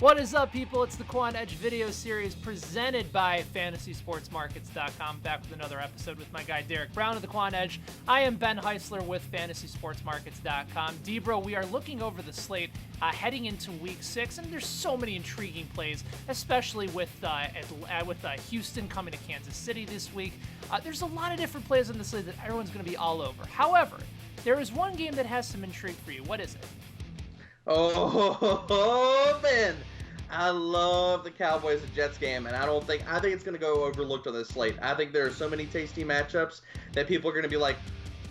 What is up, people? It's the Quant Edge Video Series presented by FantasySportsMarkets.com. Back with another episode with my guy Derek Brown of the Quant Edge. I am Ben Heisler with FantasySportsMarkets.com. Debro, we are looking over the slate heading into Week 6, and there's so many intriguing plays, especially with Houston coming to Kansas City this week. There's a lot of different plays on the slate that everyone's going to be all over. However, there is one game that has some intrigue for you. What is it? Oh, man. I love the Cowboys and Jets game, and I think it's going to go overlooked on this slate. I think there are so many tasty matchups that people are going to be like,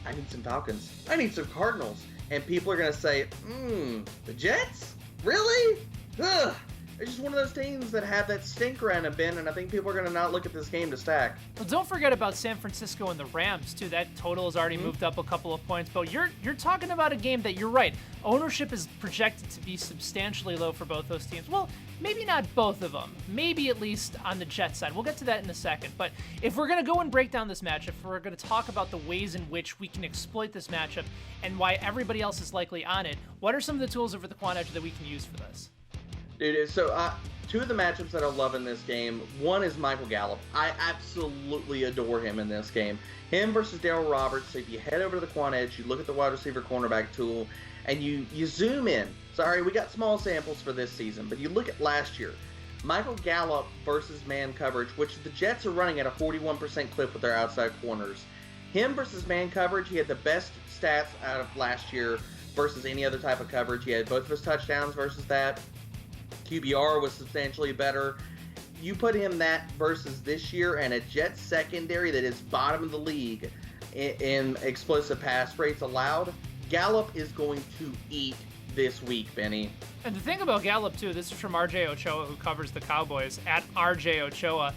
I need some Falcons. I need some Cardinals. And people are going to say, the Jets? Really? Ugh. It's just one of those teams that have that stinker in it, Ben, and I think people are going to not look at this game to stack. Well, don't forget about San Francisco and the Rams, too. That total has already moved up a couple of points. But you're talking about a game that, you're right, ownership is projected to be substantially low for both those teams. Well, maybe not both of them. Maybe at least on the Jets side. We'll get to that in a second. But if we're going to go and break down this matchup, if we're going to talk about the ways in which we can exploit this matchup and why everybody else is likely on it, what are some of the tools over the Quant Edge that we can use for this? Dude, so two of the matchups that I love in this game, one is Michael Gallup. I absolutely adore him in this game. Him versus Darryl Roberts. So if you head over to the Quant Edge, you look at the wide receiver cornerback tool, and you zoom in. Sorry, we got small samples for this season, but you look at last year. Michael Gallup versus man coverage, which the Jets are running at a 41% clip with their outside corners. Him versus man coverage, he had the best stats out of last year versus any other type of coverage. He had both of his touchdowns versus that. QBR was substantially better. You put him that versus this year and a Jets secondary that is bottom of the league in explosive pass rates allowed, Gallup is going to eat this week, Benny. And the thing about Gallup, too, this is from RJ Ochoa, who covers the Cowboys, at RJ Ochoa.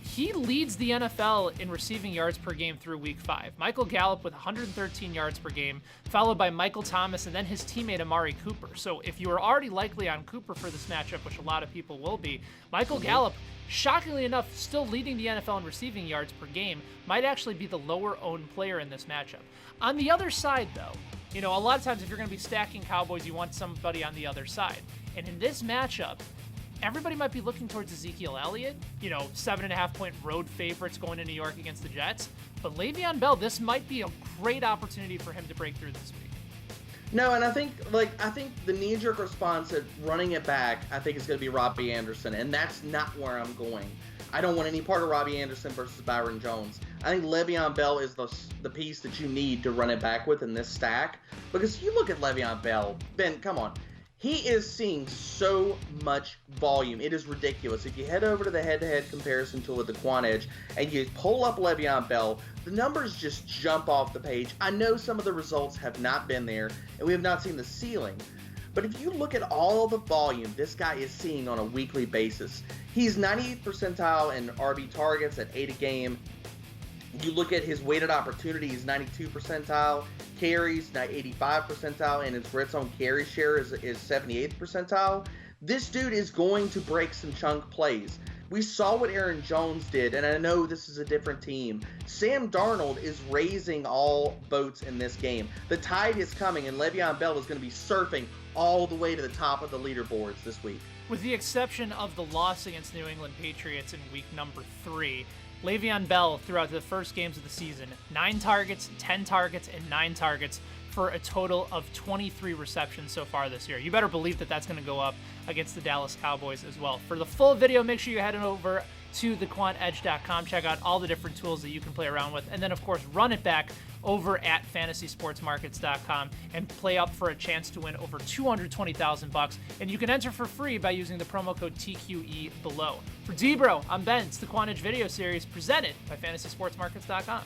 He leads the NFL in receiving yards per game through Week 5. Michael Gallup with 113 yards per game, followed by Michael Thomas and then his teammate Amari Cooper. So if you are already likely on Cooper for this matchup, which a lot of people will be, Michael Gallup, shockingly enough, still leading the NFL in receiving yards per game, might actually be the lower-owned player in this matchup. On the other side, though, you know, a lot of times if you're going to be stacking Cowboys, you want somebody on the other side. And in this matchup, everybody might be looking towards Ezekiel Elliott, 7.5-point road favorites going to New York against the Jets. But LeVeon Bell, this might be a great opportunity for him to break through this week. No, and I think the knee-jerk response at running it back, I think is going to be Robbie Anderson, and that's not where I'm going. I don't want any part of Robbie Anderson versus Byron Jones. I think LeVeon Bell is the piece that you need to run it back with in this stack. Because you look at LeVeon Bell, Ben, come on. He is seeing so much volume. It is ridiculous. If you head over to the head-to-head comparison tool at the Quant Edge and you pull up LeVeon Bell, the numbers just jump off the page. I know some of the results have not been there, and we have not seen the ceiling. But if you look at all the volume this guy is seeing on a weekly basis, he's 98th percentile in RB targets at 8 a game. You look at his weighted opportunities, 92 percentile, carries, 85 percentile, and his red zone carry share is 78th percentile. This dude is going to break some chunk plays. We saw what Aaron Jones did, and I know this is a different team. Sam Darnold is raising all boats in this game. The tide is coming, and Le'Veon Bell is going to be surfing all the way to the top of the leaderboards this week. With the exception of the loss against New England Patriots in week number 3, LeVeon Bell, throughout the first games of the season, 9 targets, 10 targets, and 9 targets for a total of 23 receptions so far this year. You better believe that that's going to go up against the Dallas Cowboys as well. For the full video, make sure you head over to thequantedge.com. Check out all the different tools that you can play around with. And then, of course, run it back over at FantasySportsMarkets.com and play up for a chance to win over $220,000. And you can enter for free by using the promo code TQE below. For Debro, I'm Ben. It's the Quant Edge Video Series presented by FantasySportsMarkets.com.